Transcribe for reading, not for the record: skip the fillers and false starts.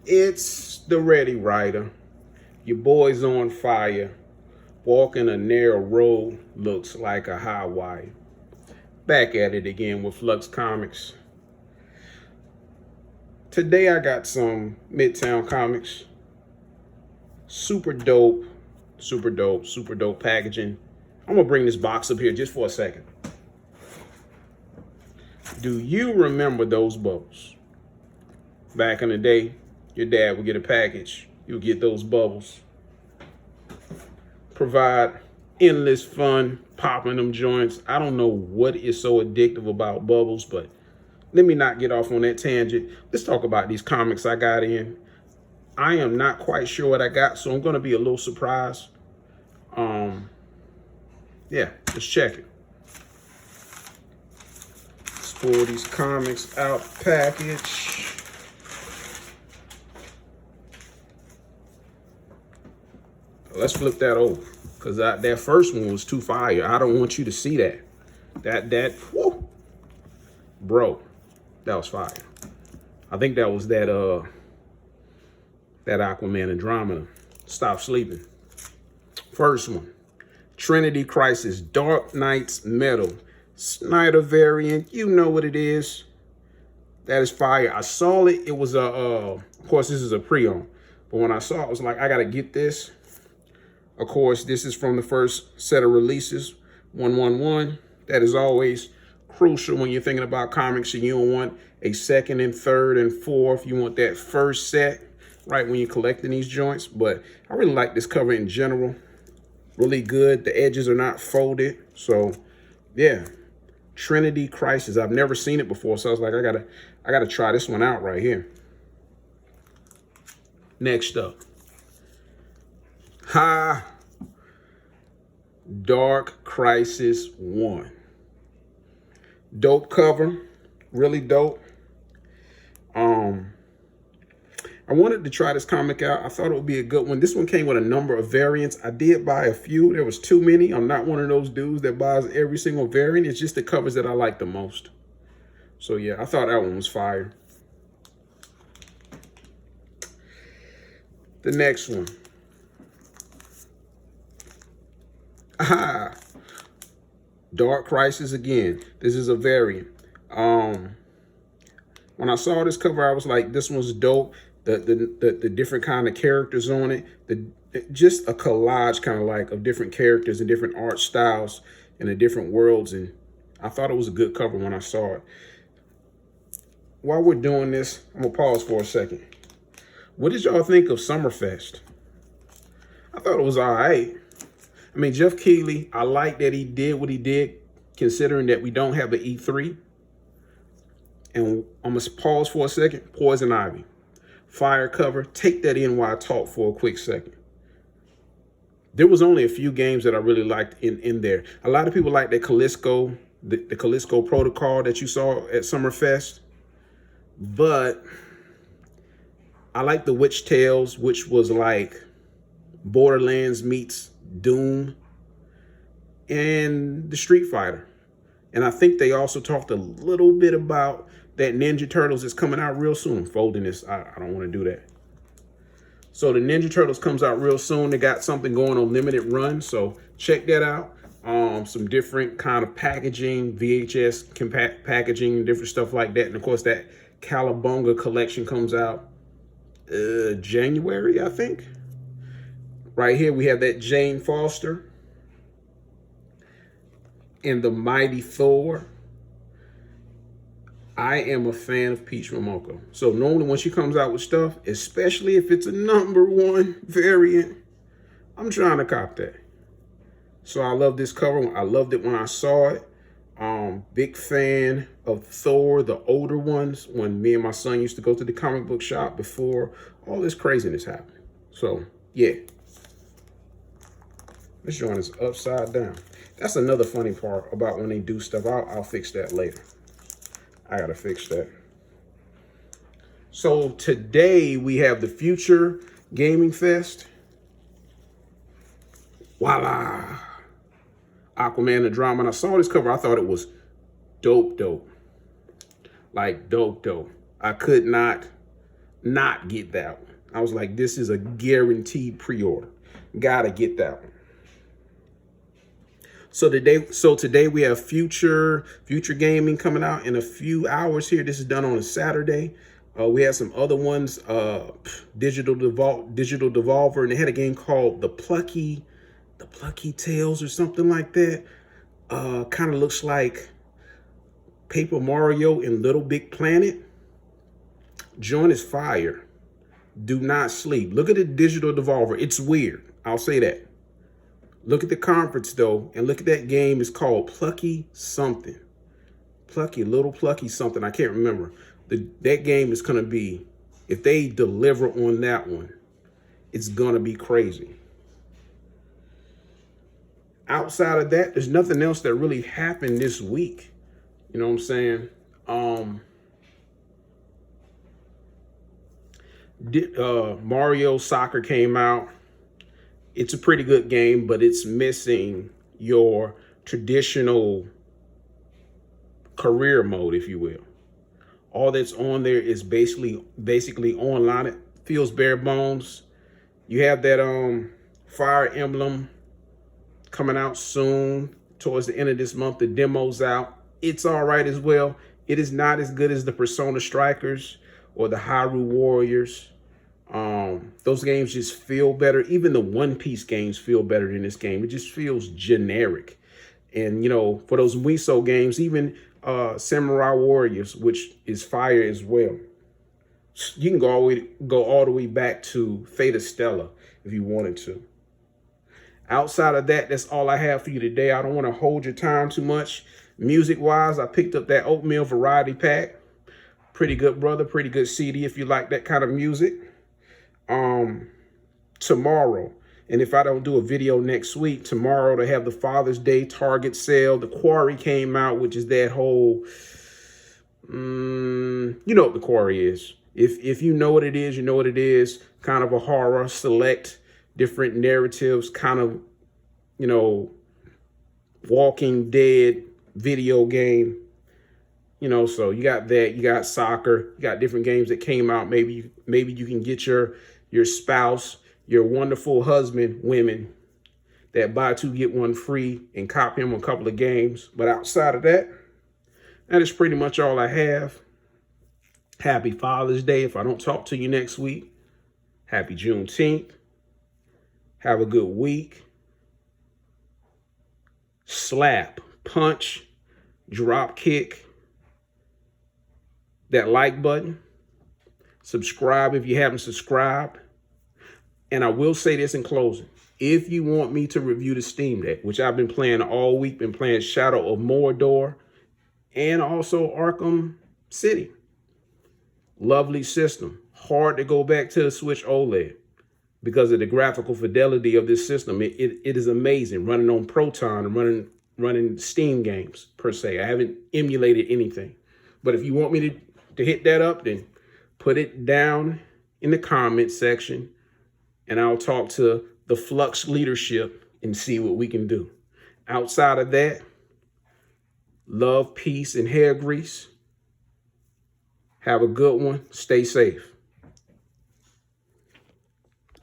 It's the ReadyWriter. Your boy's on fire. Walking a narrow road looks like a high wire. Back at it again with Flux Comics. Today I got some Midtown Comics. Super dope, super dope, super dope packaging. I'm gonna bring this box up here just for a second. Do you remember those bubbles? Back in the day, your dad would get a package. You would get those bubbles. Provide endless fun, popping them joints. I don't know what is so addictive about bubbles, but let me not get off on that tangent. Let's talk about these comics I got in. I am not quite sure what I got, so I'm going to be a little surprised. Yeah, let's check it. Let's pull these comics out the package. Let's flip that over, because that first one was too fire. I don't want you to see that. Whoa. Bro, that was fire. I think that was that Aquaman Andromeda. Stop sleeping. First one, Trinity Crisis, Dark Knight's Metal, Snyder variant. You know what it is. That is fire. I saw it. It was of course, this is a pre-owned, but when I saw it, I was like, I gotta get this. Of course, this is from the first set of releases, 111. That is always crucial when you're thinking about comics, and you don't want a second and third and fourth. You want that first set, right, when you're collecting these joints. But I really like this cover in general. Really good. The edges are not folded. So, yeah. Trinity Crisis. I've never seen it before, so I was like, I gotta try this one out right here. Next up. Dark Crisis 1. Dope cover, really dope. I wanted to try this comic out. I thought it would be a good one. This one came with a number of variants. I did buy a few. There was too many. I'm not one of those dudes that buys every single variant. It's just the covers that I like the most. So yeah, I thought that one was fire. The next one. Dark Crisis again. This is a variant. When I saw this cover, I was like, this one's dope. The different kind of characters on it. Just a collage kind of like of different characters and different art styles and the different worlds. And I thought it was a good cover when I saw it. While we're doing this, I'm gonna pause for a second. What did y'all think of Summerfest? I thought it was all right. I mean, Jeff Keighley, I like that he did what he did, considering that we don't have the E3. And I'm going to pause for a second. Poison Ivy. Fire cover. Take that in while I talk for a quick second. There was only a few games that I really liked in there. A lot of people like that Callisto, the Callisto Protocol that you saw at Summerfest. But I like the Witch Tales, which was like Borderlands meets Doom, and the Street Fighter. And I think they also talked a little bit about that Ninja Turtles is coming out real soon. Folding this, I don't want to do that. So the Ninja Turtles comes out real soon. They got something going on limited run, so check that out. Some different kind of packaging, VHS packaging, different stuff like that. And of course that Calabunga collection comes out January, I think. Right here, we have that Jane Foster and the Mighty Thor. I am a fan of Peach Momoko. So normally when she comes out with stuff, especially if it's a #1 variant, I'm trying to cop that. So I love this cover. I loved it when I saw it. Big fan of Thor, the older ones, when me and my son used to go to the comic book shop before all this craziness happened. So, yeah. This joint is upside down. That's another funny part about when they do stuff. I'll fix that later. I gotta fix that. So today we have the Future Gaming Fest. Voila. Aquaman Andromeda. And I saw this cover. I thought it was dope. Like dope. I could not not get that one. I was like, this is a guaranteed pre-order. Gotta get that one. So today we have Future Gaming coming out in a few hours here. This is done on a Saturday. We had some other ones, Digital Devolver, and they had a game called The Plucky Tales or something like that. Kind of looks like Paper Mario and Little Big Planet. Joint is fire. Do not sleep. Look at the Digital Devolver. It's weird. I'll say that. Look at the conference though, and look at that game. It's called Plucky something. Little Plucky something. I can't remember. That game is gonna be, if they deliver on that one, it's gonna be crazy. Outside of that, there's nothing else that really happened this week. You know what I'm saying? Mario Soccer came out. It's a pretty good game, but it's missing your traditional career mode, if you will. All that's on there is basically online. It feels bare bones. You have that Fire Emblem coming out soon, towards the end of this month. The demo's out. It's all right as well. It is not as good as the Persona Strikers or the Hyrule Warriors. Those games just feel better. Even the One Piece games feel better than this game. It just feels generic. And, you know, for those Miso games, even Samurai Warriors, which is fire as well. You can go all the way back to Fate of Stella if you wanted to. Outside of that, that's all I have for you today. I don't want to hold your time too much. Music-wise, I picked up that Oatmeal Variety Pack. Pretty good, brother. Pretty good CD if you like that kind of music. Tomorrow, and if I don't do a video next week, tomorrow they have the Father's Day Target sale. The Quarry came out, which is that whole, you know what the Quarry is. If you know what it is, you know what it is. Kind of a horror, select different narratives, kind of, you know, Walking Dead video game. You know, so you got that, you got soccer, you got different games that came out. Maybe you can get your spouse, your wonderful husband, women, that buy two, get one free and cop him a couple of games. But outside of that, that is pretty much all I have. Happy Father's Day if I don't talk to you next week. Happy Juneteenth. Have a good week. Slap, punch, drop kick that like button. Subscribe if you haven't subscribed. And I will say this in closing. If you want me to review the Steam Deck, which I've been playing all week, been playing Shadow of Mordor and also Arkham City. Lovely system. Hard to go back to the Switch OLED because of the graphical fidelity of this system. It is amazing running on Proton and running Steam games per se. I haven't emulated anything. But if you want me to hit that up, then put it down in the comment section and I'll talk to the Flux leadership and see what we can do. Outside of that, love, peace, and hair grease. Have a good one. Stay safe.